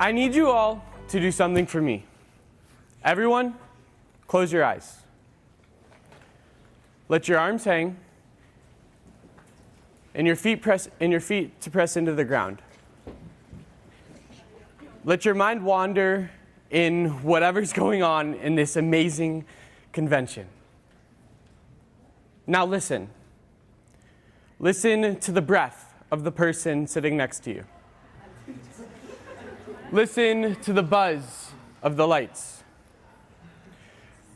I need you all to do something for me. Everyone, close your eyes. Let your arms hang and your feet to press into the ground. Let your mind wander in whatever's going on in this amazing convention. Now listen. Listen to the breath of the person sitting next to you. Listen to the buzz of the lights.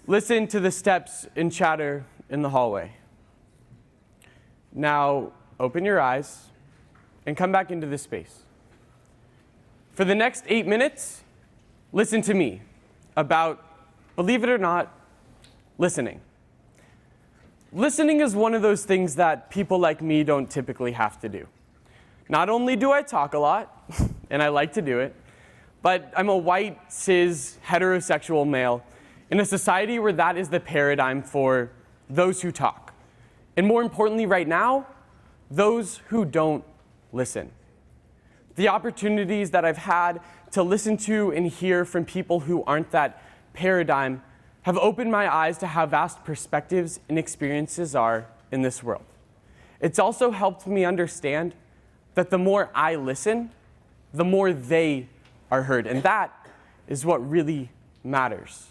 Listen to the steps and chatter in the hallway. Now open your eyes and come back into this space. For the next 8 minutes, listen to me about, believe it or not, listening. Listening is one of those things that people like me don't typically have to do. Not only do I talk a lot, and I like to do it, but I'm a white, cis, heterosexual male in a society where that is the paradigm for those who talk. And more importantly right now, those who don't listen. The opportunities that I've had to listen to and hear from people who aren't that paradigm have opened my eyes to how vast perspectives and experiences are in this world. It's also helped me understand that the more I listen, the more they are heard, and that is what really matters.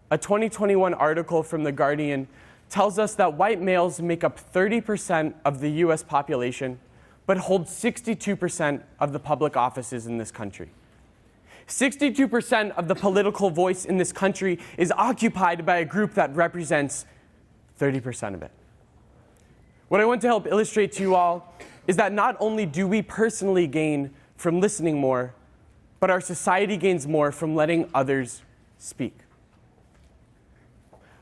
A 2021 article from The Guardian tells us that white males make up 30% of the US population, but hold 62% of the public offices in this country. 62% of the political voice in this country is occupied by a group that represents 30% of it. What I want to help illustrate to you all is that not only do we personally gain from listening more, but our society gains more from letting others speak.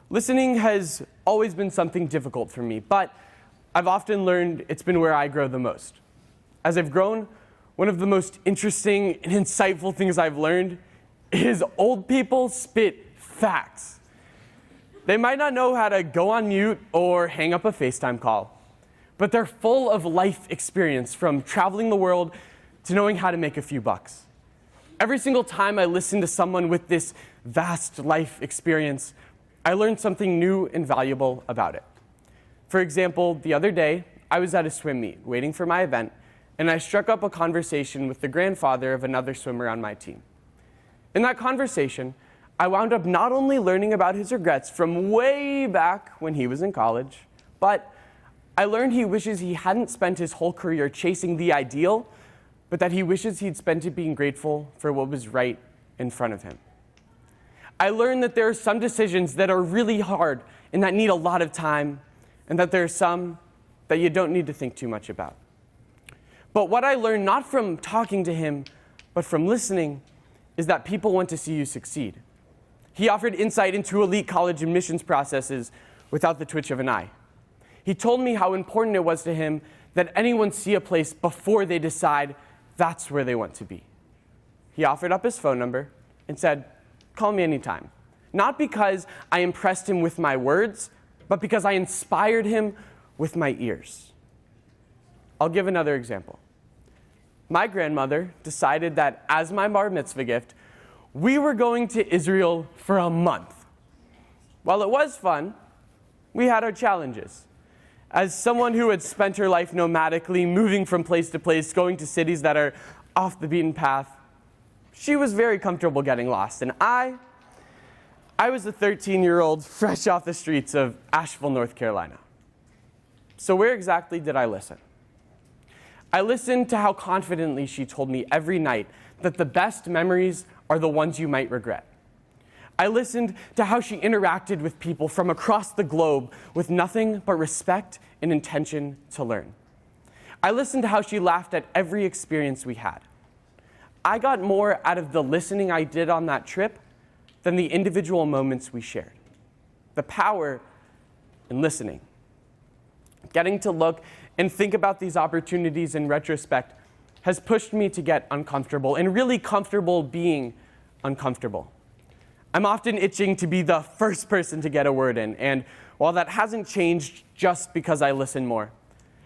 Listening has always been something difficult for me, but I've often learned it's been where I grow the most. As I've grown, one of the most interesting and insightful things I've learned is old people spit facts. They might not know how to go on mute or hang up a FaceTime call, but they're full of life experience, from traveling the world to knowing how to make a few bucks. Every single time I listen to someone with this vast life experience, I learned something new and valuable about it. For example, the other day, I was at a swim meet waiting for my event, and I struck up a conversation with the grandfather of another swimmer on my team. In that conversation, I wound up not only learning about his regrets from way back when he was in college, but I learned he wishes he hadn't spent his whole career chasing the ideal, but that he wishes he'd spent it being grateful for what was right in front of him. I learned that there are some decisions that are really hard and that need a lot of time, and that there are some that you don't need to think too much about. But what I learned, not from talking to him, but from listening, is that people want to see you succeed. He offered insight into elite college admissions processes without the twitch of an eye. He told me how important it was to him that anyone see a place before they decide that's where they want to be. He offered up his phone number and said, "Call me anytime." Not because I impressed him with my words, but because I inspired him with my ears. I'll give another example. My grandmother decided that as my bar mitzvah gift, we were going to Israel for a month. While it was fun, we had our challenges. As someone who had spent her life nomadically, moving from place to place, going to cities that are off the beaten path, she was very comfortable getting lost. And I was a 13-year-old fresh off the streets of Asheville, North Carolina. So where exactly did I listen? I listened to how confidently she told me every night that the best memories are the ones you might regret. I listened to how she interacted with people from across the globe with nothing but respect and intention to learn. I listened to how she laughed at every experience we had. I got more out of the listening I did on that trip than the individual moments we shared. The power in listening. Getting to look and think about these opportunities in retrospect has pushed me to get uncomfortable, and really comfortable being uncomfortable. I'm often itching to be the first person to get a word in, and while that hasn't changed just because I listen more,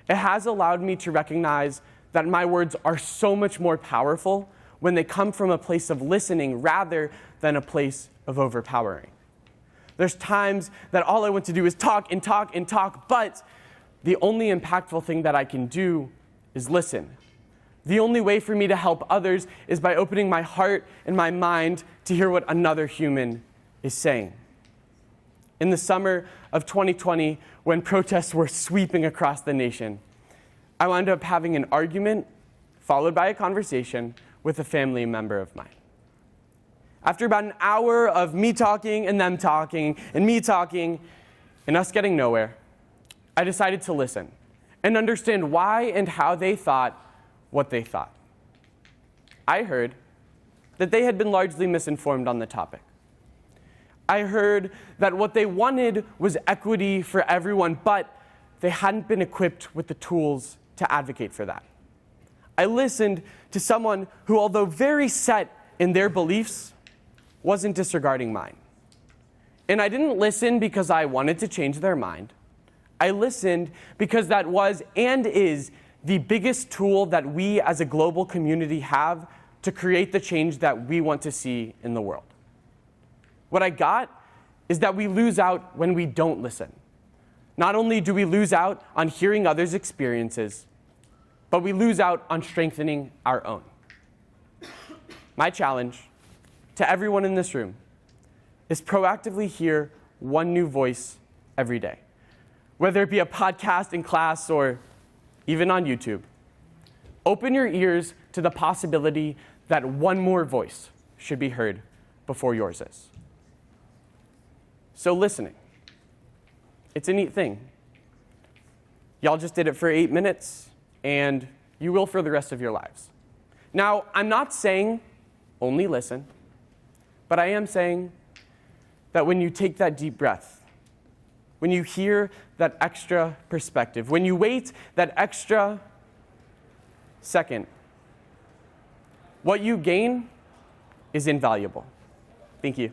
it has allowed me to recognize that my words are so much more powerful when they come from a place of listening rather than a place of overpowering. There's times that all I want to do is talk and talk and talk, but the only impactful thing that I can do is listen. The only way for me to help others is by opening my heart and my mind to hear what another human is saying. In the summer of 2020, when protests were sweeping across the nation, I wound up having an argument followed by a conversation with a family member of mine. After about an hour of me talking and them talking and me talking and us getting nowhere, I decided to listen and understand why and how they thought what they thought. I heard that they had been largely misinformed on the topic. I heard that what they wanted was equity for everyone, but they hadn't been equipped with the tools to advocate for that. I listened to someone who, although very set in their beliefs, wasn't disregarding mine. And I didn't listen because I wanted to change their mind. I listened because that was and is the biggest tool that we as a global community have to create the change that we want to see in the world. What I got is that we lose out when we don't listen. Not only do we lose out on hearing others' experiences, but we lose out on strengthening our own. My challenge to everyone in this room is proactively hear one new voice every day. Whether it be a podcast in class or even on YouTube, open your ears to the possibility that one more voice should be heard before yours is. So listening, it's a neat thing. Y'all just did it for 8 minutes, and you will for the rest of your lives. Now, I'm not saying only listen, but I am saying that when you take that deep breath, when you hear that extra perspective, when you wait that extra second, what you gain is invaluable. Thank you.